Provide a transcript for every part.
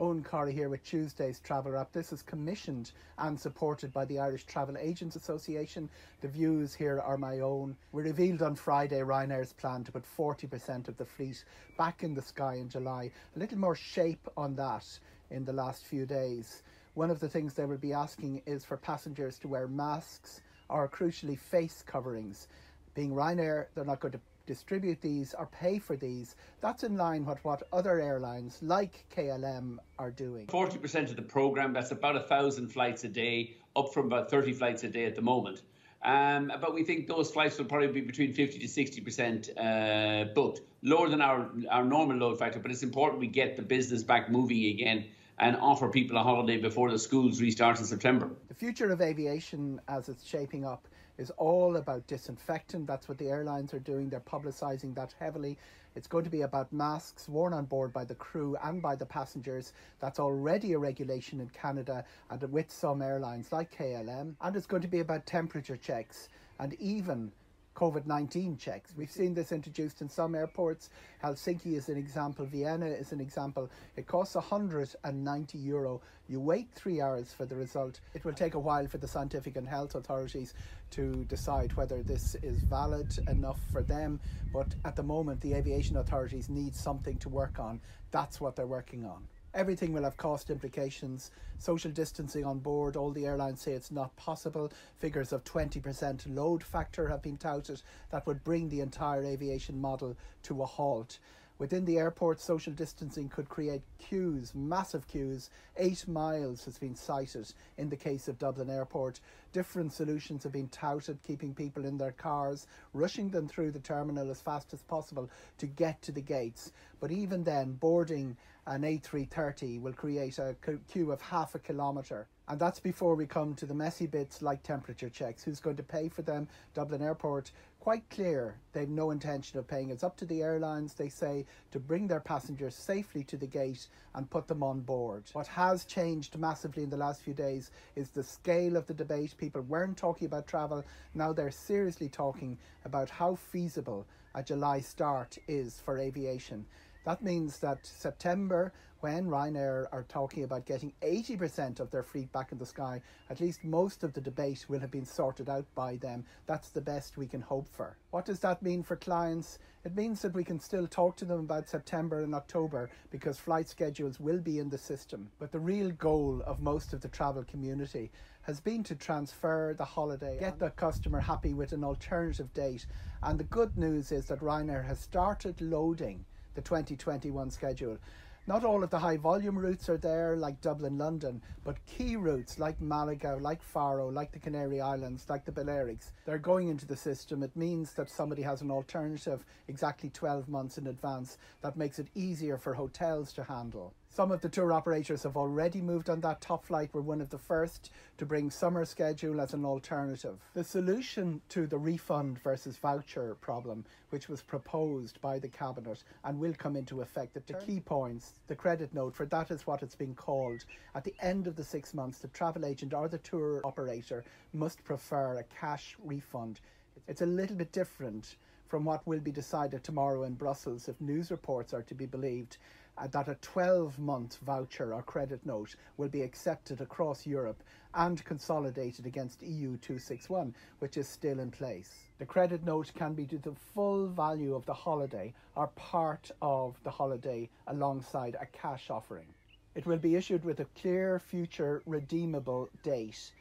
Eoghan Corry here with Tuesday's Travel Wrap. This is commissioned and supported by the Irish Travel Agents Association. The views here are my own. We revealed on Friday Ryanair's plan to put 40% of the fleet back in the sky in July. A little more shape on that in the last few days. One of the things they will be asking is for passengers to wear masks or, crucially, face coverings. Being Ryanair, they're not going to distribute these or pay for these. That's in line with what other airlines like KLM are doing. 40% of the programme, that's about 1,000 flights a day, up from about 30 flights a day at the moment. But we think those flights will probably be between 50 to 60% booked, lower than our normal load factor, but it's important we get the business back moving again and offer people a holiday before the schools restart in September. The future of aviation as it's shaping up is all about disinfectant. That's what the airlines are doing. They're publicising that heavily. It's going to be about masks worn on board by the crew and by the passengers. That's already a regulation in Canada and with some airlines like KLM. And it's going to be about temperature checks and even COVID-19 checks. We've seen this introduced in some airports. Helsinki is an example. Vienna is an example. It costs €190. You wait 3 hours for the result. It will take a while for the scientific and health authorities to decide whether this is valid enough for them. But at the moment, the aviation authorities need something to work on. That's what they're working on. Everything will have cost implications. Social distancing on board, all the airlines say it's not possible. Figures of 20% load factor have been touted. That would bring the entire aviation model to a halt. Within the airport, social distancing could create queues, massive queues. 8 miles has been cited in the case of Dublin Airport. Different solutions have been touted, keeping people in their cars, rushing them through the terminal as fast as possible to get to the gates. But even then, boarding an A330 will create a queue of half a kilometre. And that's before we come to the messy bits like temperature checks. Who's going to pay for them? Dublin Airport, quite clear, they've no intention of paying. It's up to the airlines, they say, to bring their passengers safely to the gate and put them on board. What has changed massively in the last few days is the scale of the debate. People weren't talking about travel. Now they're seriously talking about how feasible a July start is for aviation. That means that September, when Ryanair are talking about getting 80% of their fleet back in the sky, at least most of the debate will have been sorted out by them. That's the best we can hope for. What does that mean for clients? It means that we can still talk to them about September and October because flight schedules will be in the system. But the real goal of most of the travel community has been to transfer the holiday, get the customer happy with an alternative date. And the good news is that Ryanair has started loading the 2021 schedule. Not all of the high volume routes are there, like Dublin-London, but key routes like Malaga, like Faro, like the Canary Islands, like the Balearics, they're going into the system. It means that somebody has an alternative exactly 12 months in advance. That makes it easier for hotels to handle. Some of the tour operators have already moved on that. Top Flight were one of the first to bring summer schedule as an alternative. The solution to the refund versus voucher problem, which was proposed by the Cabinet and will come into effect, the key points, the credit note, for that is what it's been called. At the end of the 6 months, the travel agent or the tour operator must prefer a cash refund. It's a little bit different from what will be decided tomorrow in Brussels, if news reports are to be believed, that a 12-month voucher or credit note will be accepted across Europe and consolidated against EU 261, which is still in place. The credit note can be to the full value of the holiday or part of the holiday alongside a cash offering. It will be issued with a clear future redeemable date.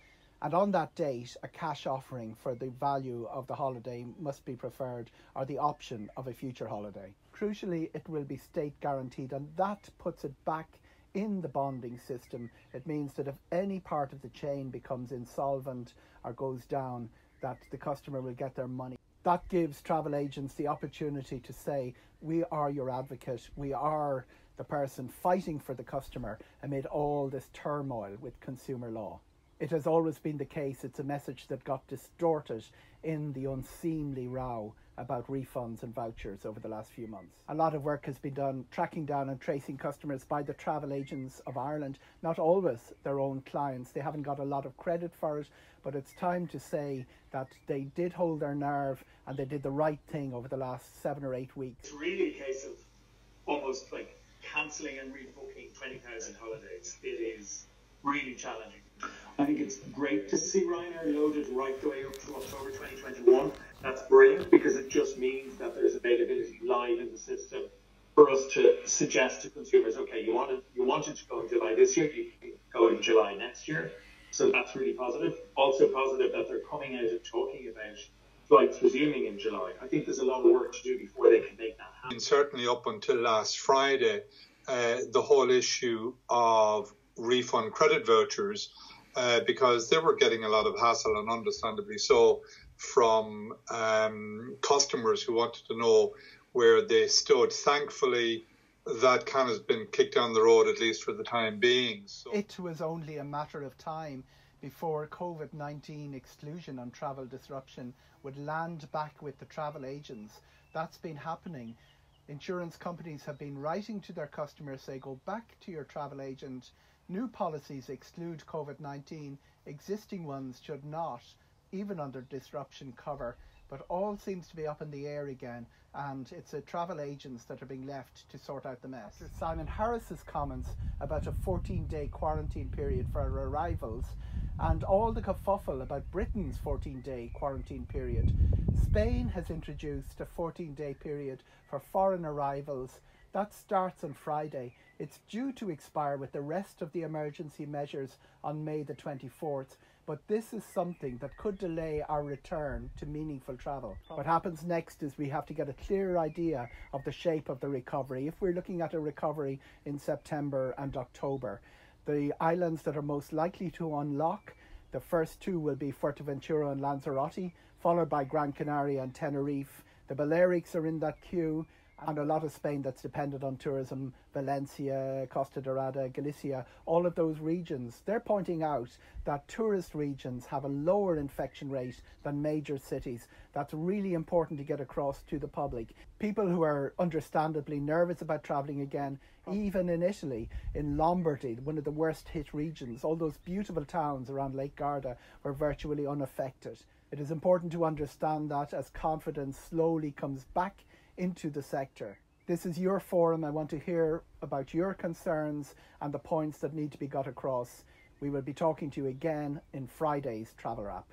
And on that date, a cash offering for the value of the holiday must be preferred, or the option of a future holiday. Crucially, it will be state guaranteed, and that puts it back in the bonding system. It means that if any part of the chain becomes insolvent or goes down, that the customer will get their money. That gives travel agents the opportunity to say, we are your advocate, we are the person fighting for the customer amid all this turmoil with consumer law. It has always been the case. It's a message that got distorted in the unseemly row about refunds and vouchers over the last few months. A lot of work has been done tracking down and tracing customers by the travel agents of Ireland, not always their own clients. They haven't got a lot of credit for it, but it's time to say that they did hold their nerve and they did the right thing over the last 7 or 8 weeks. It's really a case of almost like cancelling and rebooking 20,000 holidays. It is really challenging. I think it's great to see Ryanair loaded right the way up to October 2021. That's brilliant because it just means that there's availability live in the system for us to suggest to consumers, okay, you wanted to go in July this year, you can go in July next year. So that's really positive. Also positive that they're coming out and talking about flights resuming in July. I think there's a lot of work to do before they can make that happen. And certainly up until last Friday, the whole issue of refund credit vouchers, because they were getting a lot of hassle, and understandably so, from customers who wanted to know where they stood. Thankfully, that kind of has been kicked down the road, at least for the time being. So it was only a matter of time before COVID-19 exclusion on travel disruption would land back with the travel agents. That's been happening. Insurance companies have been writing to their customers, say, go back to your travel agent. New policies exclude COVID-19. Existing ones should not, even under disruption cover. But all seems to be up in the air again, and it's the travel agents that are being left to sort out the mess. Simon Harris's comments about a 14-day quarantine period for arrivals, and all the kerfuffle about Britain's 14-day quarantine period. Spain has introduced a 14-day period for foreign arrivals. That starts on Friday. It's due to expire with the rest of the emergency measures on May the 24th. But this is something that could delay our return to meaningful travel. What happens next is we have to get a clearer idea of the shape of the recovery. If we're looking at a recovery in September and October, the islands that are most likely to unlock, the first two will be Fuerteventura and Lanzarote, followed by Gran Canaria and Tenerife. The Balearics are in that queue, and a lot of Spain that's dependent on tourism, Valencia, Costa Dorada, Galicia, all of those regions. They're pointing out that tourist regions have a lower infection rate than major cities. That's really important to get across to the public. People who are understandably nervous about travelling again, even in Italy, in Lombardy, one of the worst hit regions, all those beautiful towns around Lake Garda were virtually unaffected. It is important to understand that as confidence slowly comes back into the sector. This is your forum. I want to hear about your concerns and the points that need to be got across. We will be talking to you again in Friday's Travel Wrap.